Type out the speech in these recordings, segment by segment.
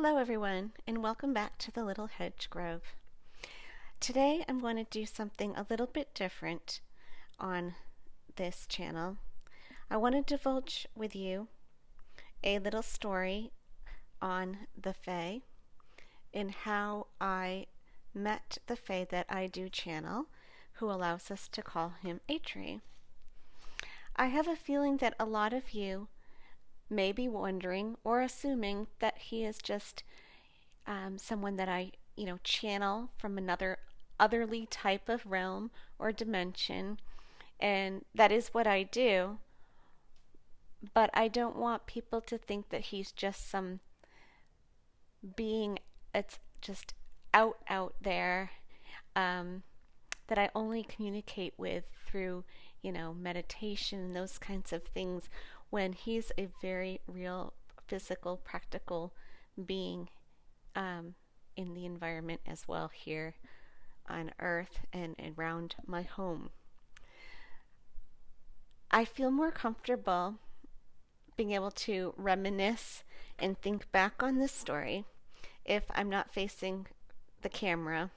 Hello, everyone, and welcome back to the Little Hedge Grove. Today I'm going to do something a little bit different on this channel. I want to divulge with you a little story on the Fae and how I met the Fae that I do channel, who allows us to call him Atri. I have a feeling that a lot of you may be wondering or assuming that he is just someone that I, channel from another otherly type of realm or dimension, and that is what I do. But I don't want people to think that he's just some being that's just out there, that I only communicate with through, meditation and those kinds of things, when he's a very real, physical, practical being in the environment as well here on Earth and around my home. I feel more comfortable being able to reminisce and think back on this story if I'm not facing the camera.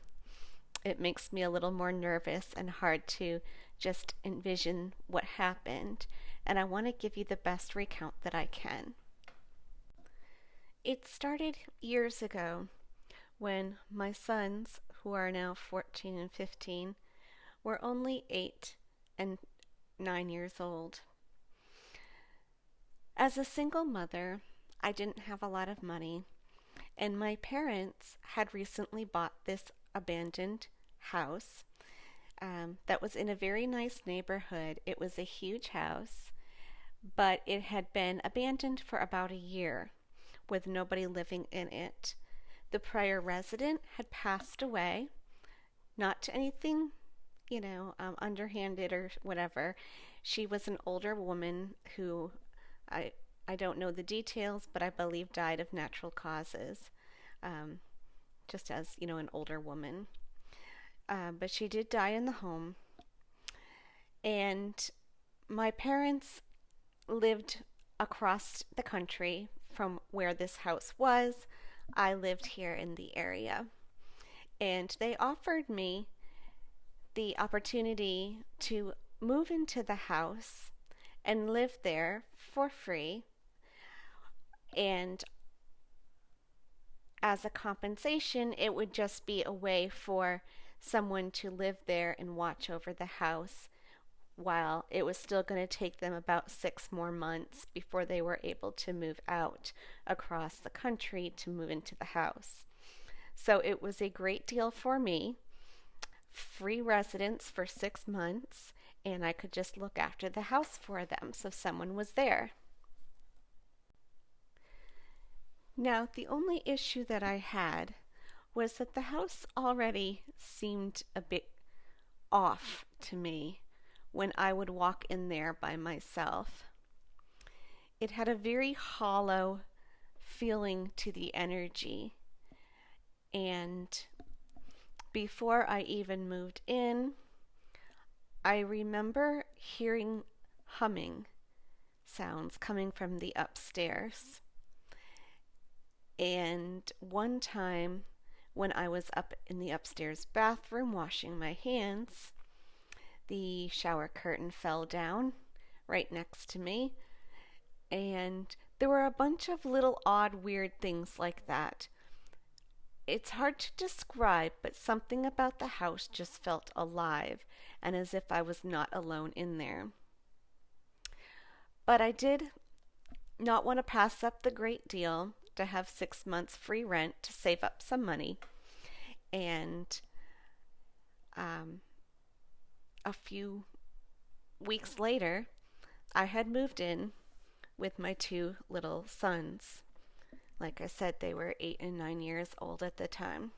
It makes me a little more nervous and hard to just envision what happened, and I want to give you the best recount that I can. It started years ago when my sons, who are now 14 and 15, were only 8 and 9 years old. As a single mother, I didn't have a lot of money, and my parents had recently bought this abandoned house that was in a very nice neighborhood. It was a huge house, but it had been abandoned for about a year with nobody living in it. The prior resident had passed away, not to anything, underhanded or whatever. She was an older woman who I don't know the details, but I believe died of natural causes, just as, an older woman. But she did die in the home. And my parents lived across the country from where this house was. I lived here in the area. And they offered me the opportunity to move into the house and live there for free. And as a compensation, it would just be a way for someone to live there and watch over the house, while it was still going to take them about 6 more months before they were able to move out across the country to move into the house. So it was a great deal for me. Free residence for 6 months, and I could just look after the house for them so someone was there. Now, the only issue that I had was that the house already seemed a bit off to me when I would walk in there by myself. It had a very hollow feeling to the energy, and before I even moved in, I remember hearing humming sounds coming from the upstairs. And one time when I was up in the upstairs bathroom washing my hands, the shower curtain fell down right next to me, and there were a bunch of little odd, weird things like that. It's hard to describe, but something about the house just felt alive and as if I was not alone in there. But I did not want to pass up the great deal to have 6 months free rent to save up some money. And a few weeks later, I had moved in with my 2 little sons. Like I said, they were 8 and 9 years old at the time.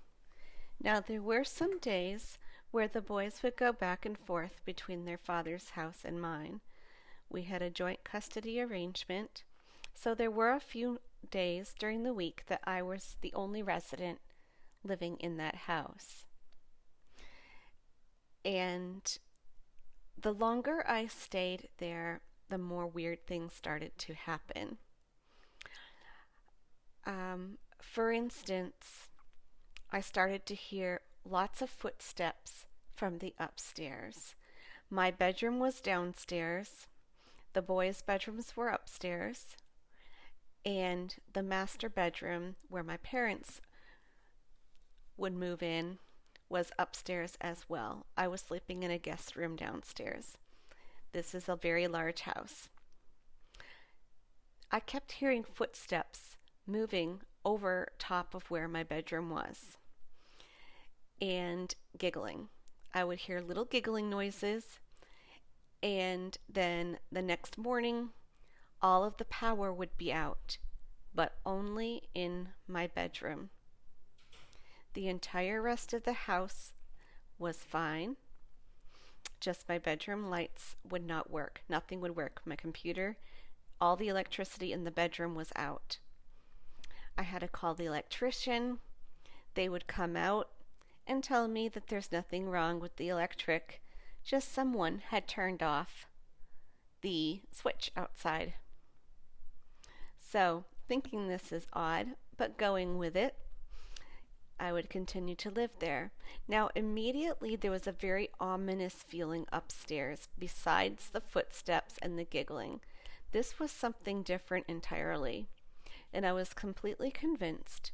Now, there were some days where the boys would go back and forth between their father's house and mine. We had a joint custody arrangement, so there were a few days during the week that I was the only resident living in that house. And the longer I stayed there, the more weird things started to happen. For instance, I started to hear lots of footsteps from the upstairs. My bedroom was downstairs, the boys' bedrooms were upstairs, and the master bedroom where my parents would move in was upstairs as well. I was sleeping in a guest room downstairs. This is a very large house. I kept hearing footsteps moving over top of where my bedroom was and giggling. I would hear little giggling noises, and then the next morning, all of the power would be out, but only in my bedroom. The entire rest of the house was fine. Just my bedroom lights would not work. Nothing would work. My computer, all the electricity in the bedroom was out. I had to call the electrician. They would come out and tell me that there's nothing wrong with the electric, just someone had turned off the switch outside. So, thinking this is odd, but going with it, I would continue to live there. Now, immediately there was a very ominous feeling upstairs, besides the footsteps and the giggling. This was something different entirely, and I was completely convinced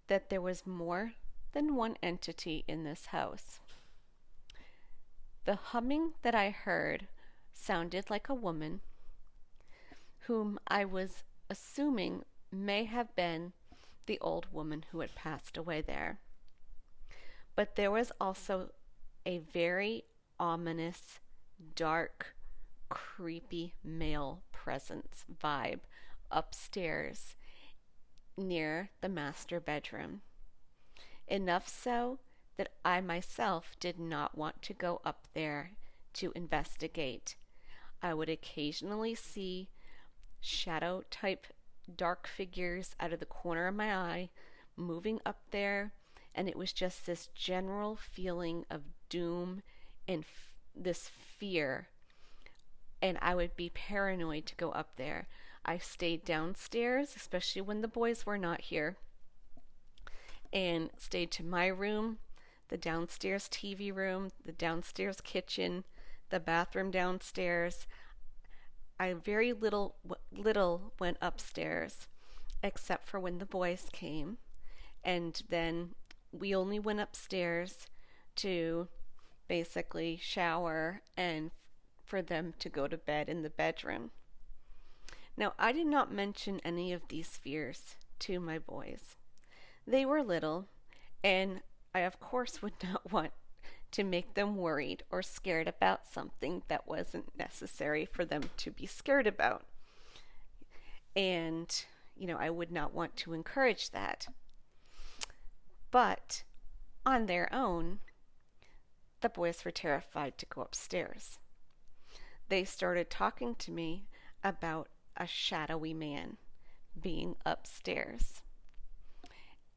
that there was more than one entity in this house. The humming that I heard sounded like a woman, whom I was assuming may have been the old woman who had passed away there. But there was also a very ominous, dark, creepy male presence vibe upstairs near the master bedroom. Enough so that I myself did not want to go up there to investigate. I would occasionally see shadow type dark figures out of the corner of my eye moving up there, and it was just this general feeling of doom and this fear, and I would be paranoid to go up there. I stayed downstairs, especially when the boys were not here, and stayed to my room, the downstairs TV room, the downstairs kitchen, the bathroom downstairs. I very little went upstairs, except for when the boys came, and then we only went upstairs to basically shower and for them to go to bed in the bedroom. Now, I did not mention any of these fears to my boys. They were little, and I of course would not want to make them worried or scared about something that wasn't necessary for them to be scared about. And, I would not want to encourage that. But on their own, the boys were terrified to go upstairs. They started talking to me about a shadowy man being upstairs.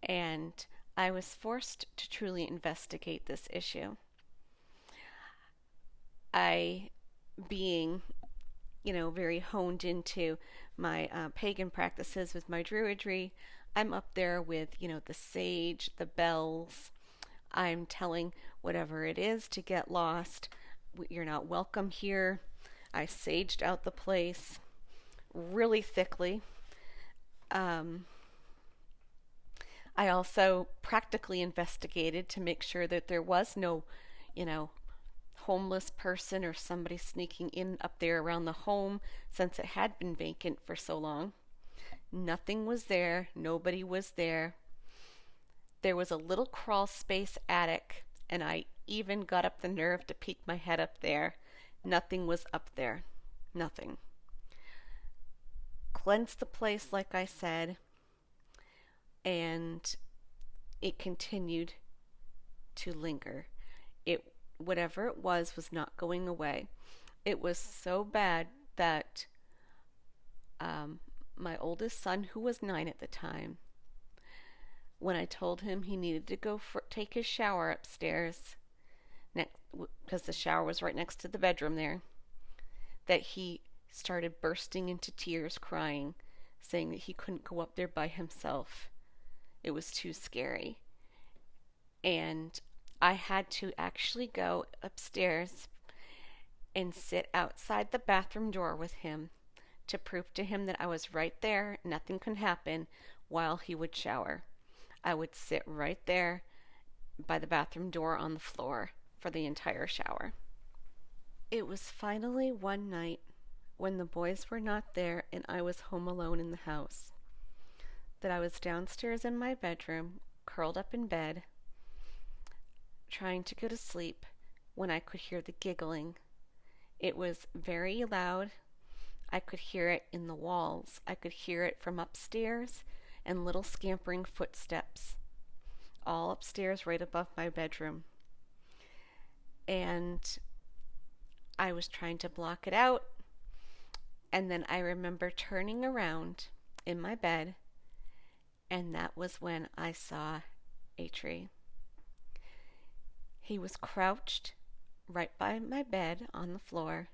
And I was forced to truly investigate this issue. I, being, very honed into my pagan practices with my druidry, I'm up there with, the sage, the bells. I'm telling whatever it is to get lost. You're not welcome here. I saged out the place really thickly. I also practically investigated to make sure that there was no, homeless person or somebody sneaking in up there around the home, since it had been vacant for so long. Nothing was there. Nobody was there. There was a little crawl space attic, and I even got up the nerve to peek my head up there. Nothing was up there. Nothing. Cleansed the place, like I said, and it continued to linger. Whatever it was not going away. It was so bad that my oldest son, who was 9 at the time, when I told him he needed to go take his shower upstairs, because the shower was right next to the bedroom there, that he started bursting into tears, crying, saying that he couldn't go up there by himself. It was too scary. And I had to actually go upstairs and sit outside the bathroom door with him to prove to him that I was right there, nothing could happen while he would shower. I would sit right there by the bathroom door on the floor for the entire shower. It was finally one night when the boys were not there and I was home alone in the house that I was downstairs in my bedroom, curled up in bed, trying to go to sleep when I could hear the giggling. It was very loud. I could hear it in the walls. I could hear it from upstairs and little scampering footsteps, all upstairs right above my bedroom. And I was trying to block it out. And then I remember turning around in my bed, and that was when I saw Atri. He was crouched right by my bed on the floor,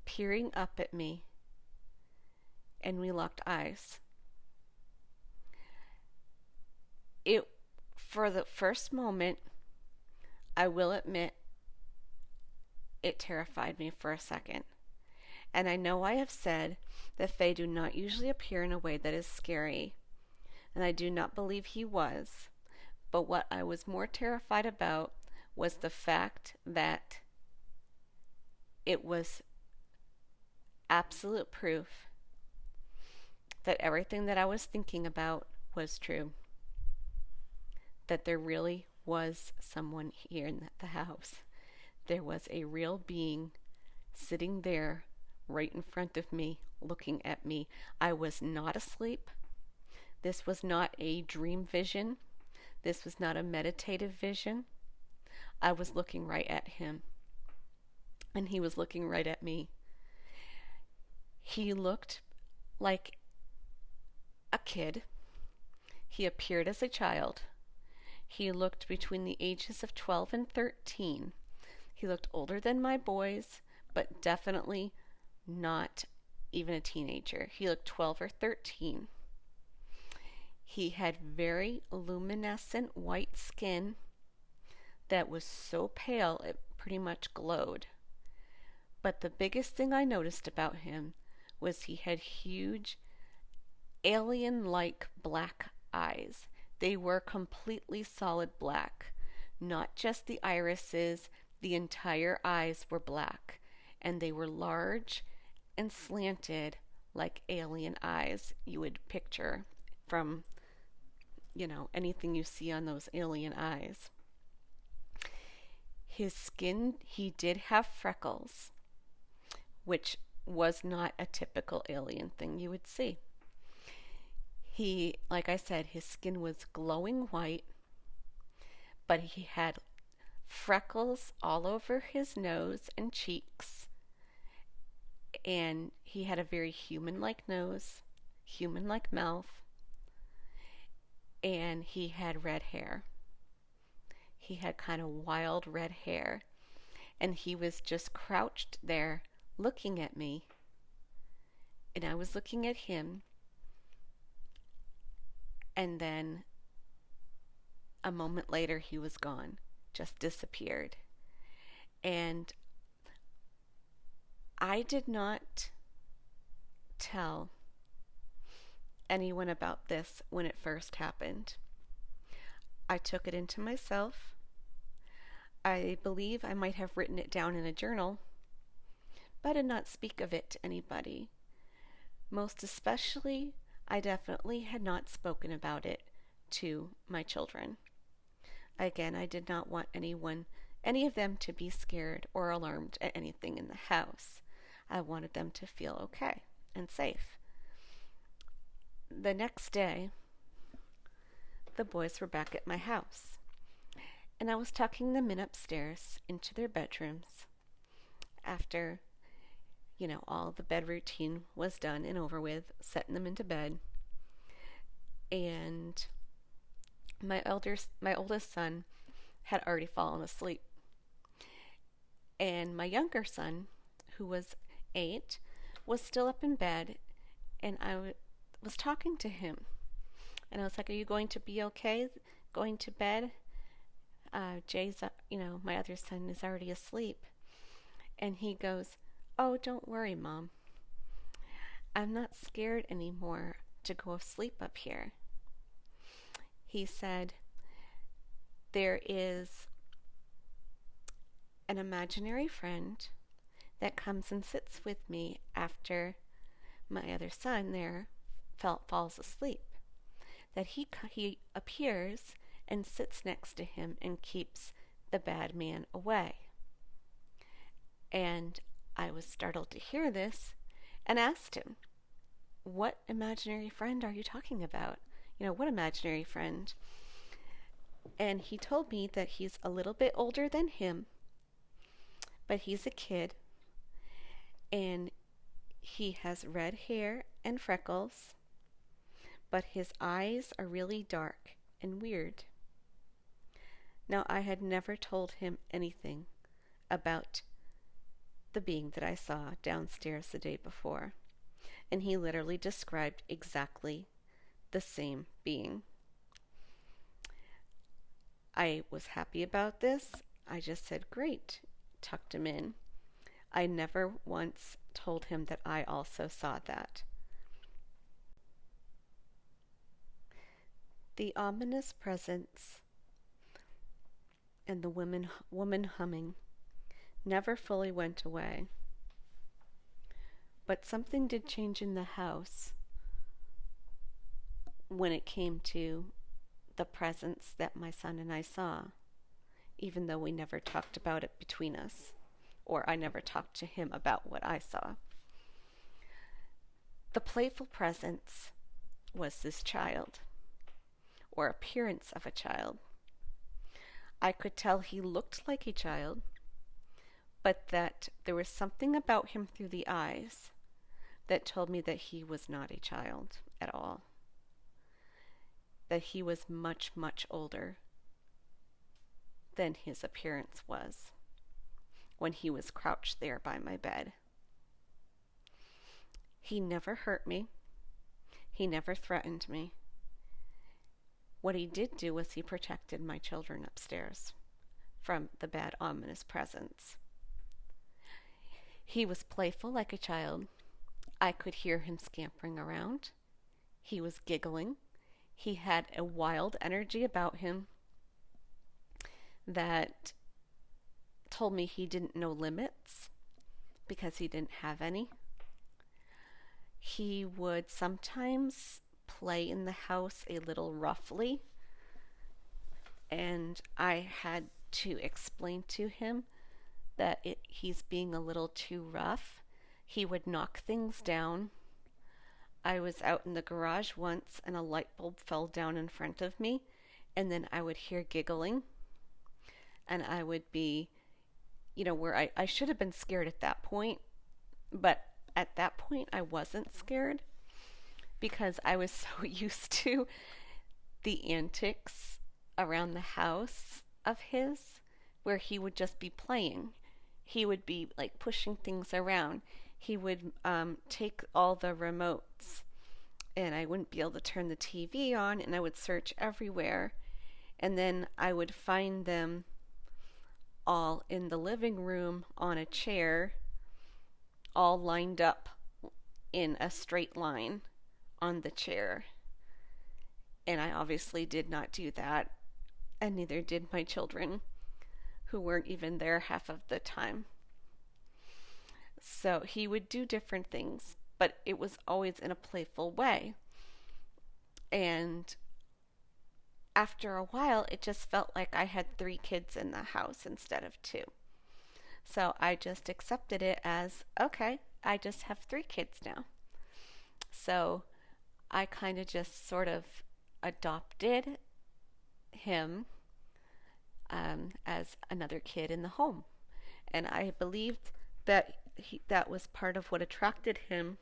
peering up at me, and we locked eyes. It, for the first moment, I will admit, it terrified me for a second. And I know I have said that Fae do not usually appear in a way that is scary, and I do not believe he was. But what I was more terrified about was the fact that it was absolute proof that everything that I was thinking about was true. That there really was someone here in the house. There was a real being sitting there right in front of me, looking at me. I was not asleep. This was not a dream vision. This was not a meditative vision. I was looking right at him, and he was looking right at me. He looked like a kid. He appeared as a child. He looked between the ages of 12 and 13. He looked older than my boys, but definitely not even a teenager. He looked 12 or 13. He had very luminescent white skin that was so pale it pretty much glowed. But the biggest thing I noticed about him was he had huge alien-like black eyes. They were completely solid black. Not just the irises, the entire eyes were black, and they were large and slanted like alien eyes you would picture from, anything you see on those alien eyes. His skin, he did have freckles, which was not a typical alien thing you would see. He, like I said, his skin was glowing white, but he had freckles all over his nose and cheeks, and he had a very human-like nose, human-like mouth, and he had red hair. He had kind of wild red hair, and he was just crouched there looking at me, and I was looking at him, and then a moment later he was gone, just disappeared. And I did not tell anyone about this when it first happened. I took it into myself. I believe I might have written it down in a journal, but I did not speak of it to anybody. Most especially, I definitely had not spoken about it to my children. Again, I did not want any of them to be scared or alarmed at anything in the house. I wanted them to feel okay and safe. The next day, the boys were back at my house, and I was tucking them in upstairs into their bedrooms after, all the bed routine was done and over with, setting them into bed. And my oldest son had already fallen asleep. And my younger son, who was 8, was still up in bed, and I was talking to him. And I was like, "Are you going to be okay going to bed?" Jay's, my other son is already asleep. And he goes, "Oh, don't worry, Mom. I'm not scared anymore to go sleep up here." He said, "There is an imaginary friend that comes and sits with me after my other son there falls asleep. That he appears and sits next to him and keeps the bad man away." And I was startled to hear this and asked him, "What imaginary friend are you talking about? What imaginary friend?" And he told me that he's a little bit older than him, but he's a kid, and he has red hair and freckles, but his eyes are really dark and weird. Now, I had never told him anything about the being that I saw downstairs the day before, and he literally described exactly the same being. I was happy about this. I just said, "Great," tucked him in. I never once told him that I also saw that. The ominous presence and the woman humming never fully went away. But something did change in the house when it came to the presence that my son and I saw, even though we never talked about it between us, or I never talked to him about what I saw. The playful presence was this child, or appearance of a child. I could tell he looked like a child, but that there was something about him through the eyes that told me that he was not a child at all. That he was much, much older than his appearance was when he was crouched there by my bed. He never hurt me. He never threatened me. What he did do was he protected my children upstairs from the bad, ominous presence. He was playful like a child. I could hear him scampering around. He was giggling. He had a wild energy about him that told me he didn't know limits because he didn't have any. He would sometimes play in the house a little roughly, and I had to explain to him that he's being a little too rough. He would knock things down. I was out in the garage once and a light bulb fell down in front of me, and then I would hear giggling, and I would be, where I should have been scared at that point, but at that point I wasn't scared because I was so used to the antics around the house of his where he would just be playing. He would be like pushing things around. He would take all the remotes, and I wouldn't be able to turn the TV on, and I would search everywhere, and then I would find them all in the living room on a chair, all lined up in a straight line on the chair. And I obviously did not do that, and neither did my children, who weren't even there half of the time. So he would do different things, but it was always in a playful way. And after a while, it just felt like I had 3 kids in the house instead of 2. So I just accepted it as, okay, I just have 3 kids now. So I kind of just sort of adopted him as another kid in the home. And I believed that that was part of what attracted him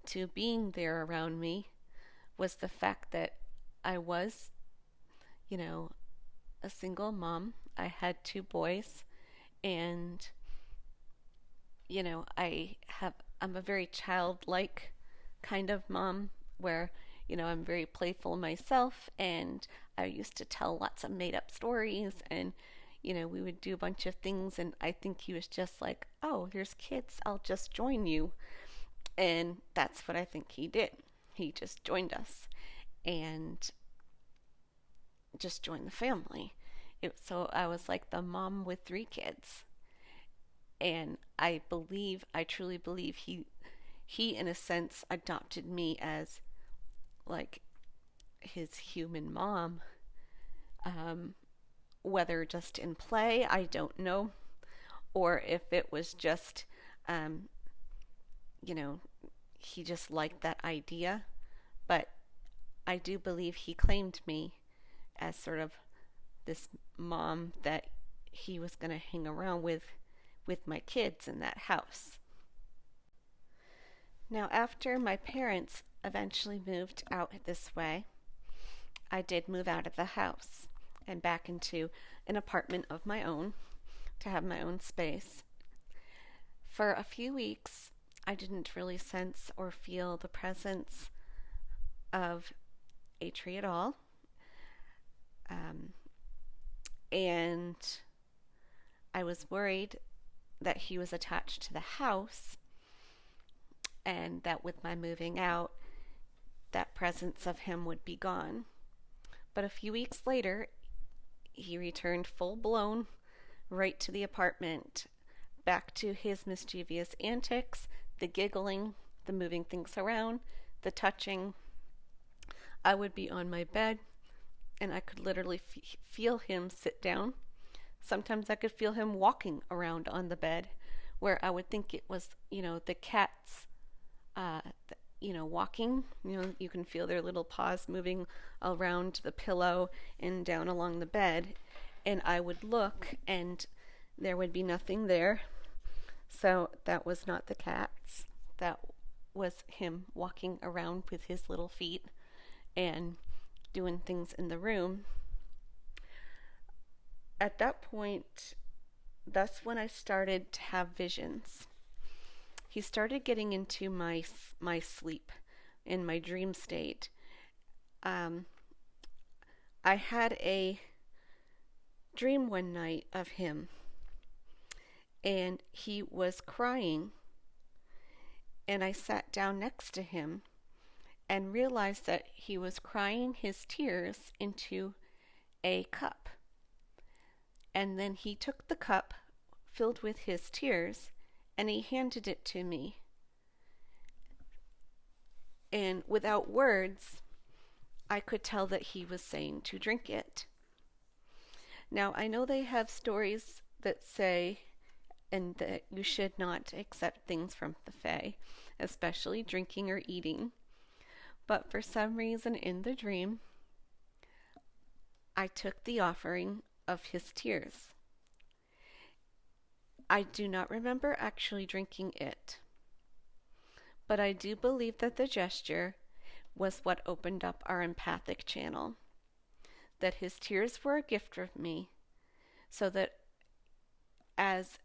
to being there around me, was the fact that I was, a single mom. I had 2 boys, and I'm a very childlike kind of mom where I'm very playful myself, and I used to tell lots of made up stories, and we would do a bunch of things, and I think he was just like, oh, there's kids, I'll just join you. And that's what I think he did. He just joined us and just joined the family. So I was like the mom with three kids. And I truly believe he in a sense adopted me as like his human mom. Um, Whether just in play, I don't know, or if it was just, um, you know, he just liked that idea. But I do believe he claimed me as sort of this mom that he was going to hang around with my kids in that house. Now, after my parents eventually moved out this way, I did move out of the house and back into an apartment of my own to have my own space. For a few weeks, I didn't really sense or feel the presence of Atri at all. Um, and I was worried that he was attached to the house and that with my moving out, that presence of him would be gone. But a few weeks later, he returned full blown right to the apartment, back to his mischievous antics, the giggling, the moving things around, the touching. I would be on my bed and I could literally feel him sit down. Sometimes I could feel him walking around on the bed where I would think it was, the cats, uh, walking. You can feel their little paws moving around the pillow and down along the bed. And I would look and there would be nothing there. So that was not the cats. That was him walking around with his little feet and doing things in the room. At that point, that's when I started to have visions. He started getting into my sleep, in my dream state. I had a dream one night of him, and he was crying, and I sat down next to him and realized that he was crying his tears into a cup. And then he took the cup filled with his tears and he handed it to me. And without words, I could tell that he was saying to drink it. Now, I know they have stories that say and that you should not accept things from the Fae, especially drinking or eating. But for some reason in the dream, I took the offering of his tears. I do not remember actually drinking it, but I do believe that the gesture was what opened up our empathic channel, that his tears were a gift from me, so that as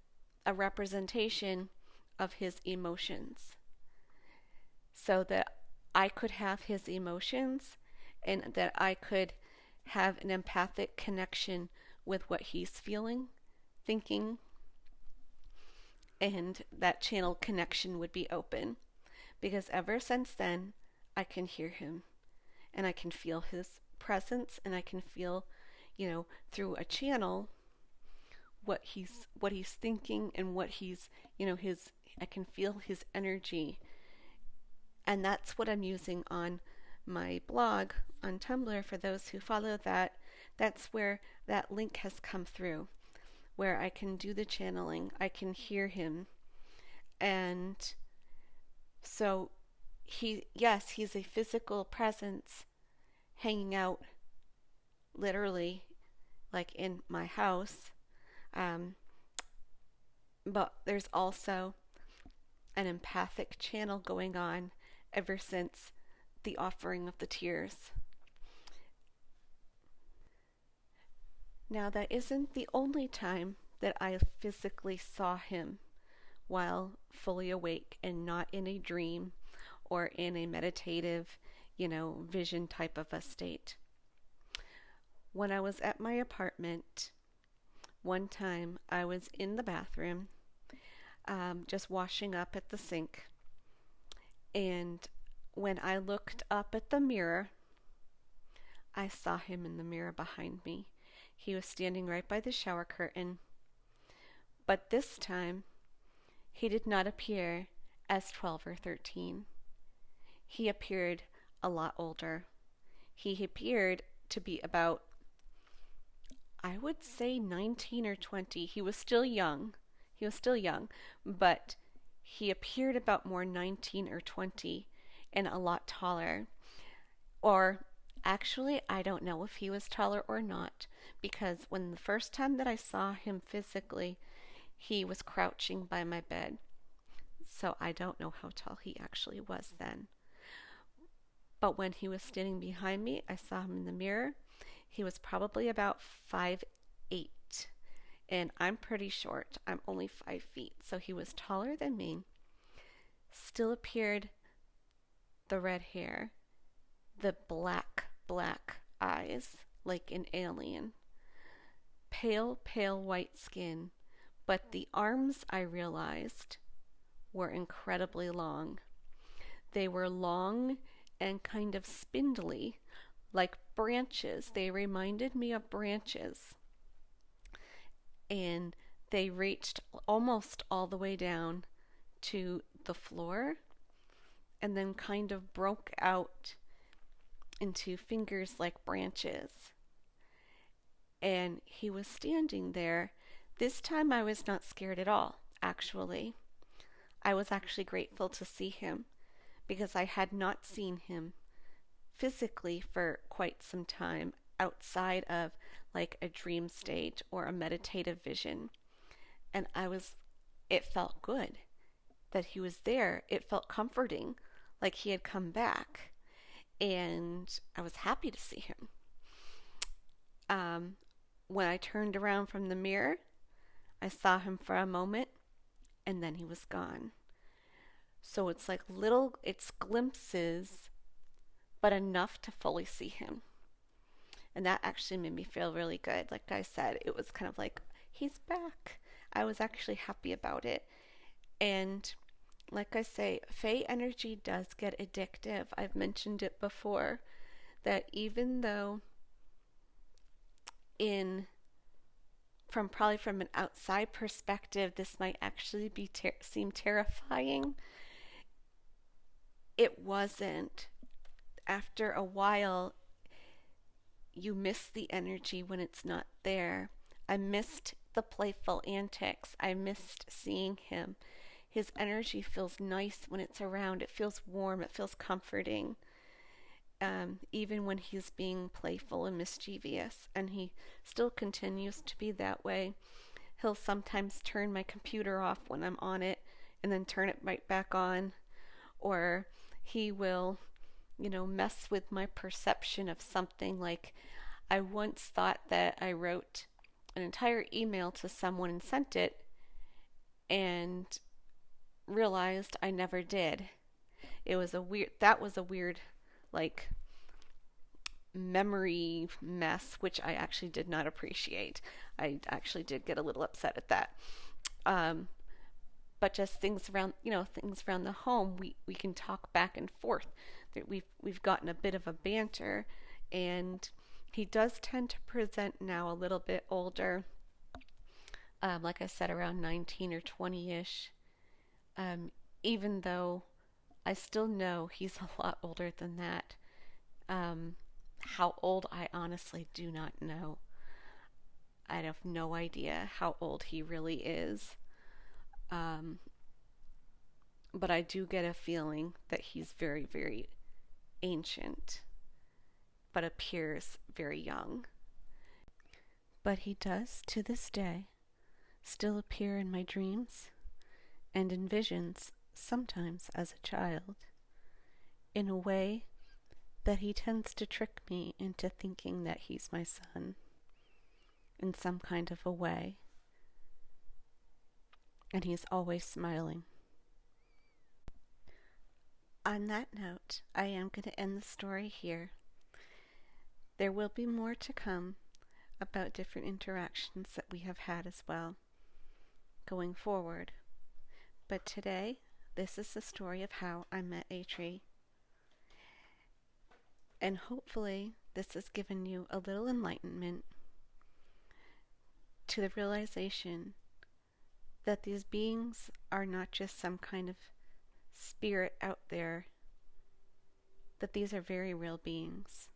a representation of his emotions, so that I could have his emotions and that I could have an empathic connection with what he's feeling, thinking, and that channel connection would be open. Because ever since then, I can hear him and I can feel his presence, and I can feel, through a channel what he's thinking and what he's, I can feel his energy. And that's what I'm using on my blog on Tumblr. For those who follow that, that's where that link has come through, where I can do the channeling, I can hear him. And so he's a physical presence hanging out literally like in my house. But there's also an empathic channel going on ever since the offering of the tears. Now, that isn't the only time that I physically saw him while fully awake and not in a dream or in a meditative, vision type of a state. When I was at my apartment, one time I was in the bathroom, just washing up at the sink, and when I looked up at the mirror, I saw him in the mirror behind me. He was standing right by the shower curtain, but this time he did not appear as 12 or 13. He appeared a lot older. He appeared to be about, I would say, 19 or 20. He was still young. But he appeared about more 19 or 20 and a lot taller. Or actually, I don't know if he was taller or not, because when the first time that I saw him physically, he was crouching by my bed. So I don't know how tall he actually was then. But when he was standing behind me, I saw him in the mirror. He was probably about 5'8", and I'm pretty short. I'm only 5 feet, so he was taller than me. Still appeared the red hair, the black eyes, like an alien. Pale white skin, but the arms, I realized, were incredibly long. They were long and kind of spindly, like branches. They reminded me of branches. And they reached almost all the way down to the floor and then kind of broke out into fingers like branches. And he was standing there. This time I was not scared at all, actually. I was actually grateful to see him because I had not seen him physically for quite some time outside of like a dream state or a meditative vision. And it felt good that he was there. It felt comforting, like he had come back. And I was happy to see him. When I turned around from the mirror, I saw him for a moment and then he was gone. So it's like it's glimpses, but enough to fully see him. And that actually made me feel really good. Like I said, it was kind of like, he's back. I was actually happy about it. And like I say, Fae energy does get addictive. I've mentioned it before, that even though from an outside perspective, this might actually seem terrifying, it wasn't. After a while, you miss the energy when it's not there. I missed the playful antics. I missed seeing him. His energy feels nice when it's around. It feels warm. It feels comforting. Even when he's being playful and mischievous. And he still continues to be that way. He'll sometimes turn my computer off when I'm on it and then turn it right back on. Or he will, mess with my perception of something. Like, I once thought that I wrote an entire email to someone and sent it and realized I never did. That was a weird, like, memory mess, which I actually did not appreciate. I actually did get a little upset at that. But just things around the home, we can talk back and forth. We've gotten a bit of a banter, and he does tend to present now a little bit older. Like I said, around 19 or 20-ish. Even though I still know he's a lot older than that. How old, I honestly do not know. I have no idea how old he really is. But I do get a feeling that he's very, very ancient, but appears very young. But he does, to this day, still appear in my dreams and in visions, sometimes as a child, in a way that he tends to trick me into thinking that he's my son, in some kind of a way. And he's always smiling. On that note, I am going to end the story here. There will be more to come about different interactions that we have had as well going forward. But today, this is the story of how I met Atri. And hopefully, this has given you a little enlightenment to the realization that these beings are not just some kind of spirit out there, that these are very real beings.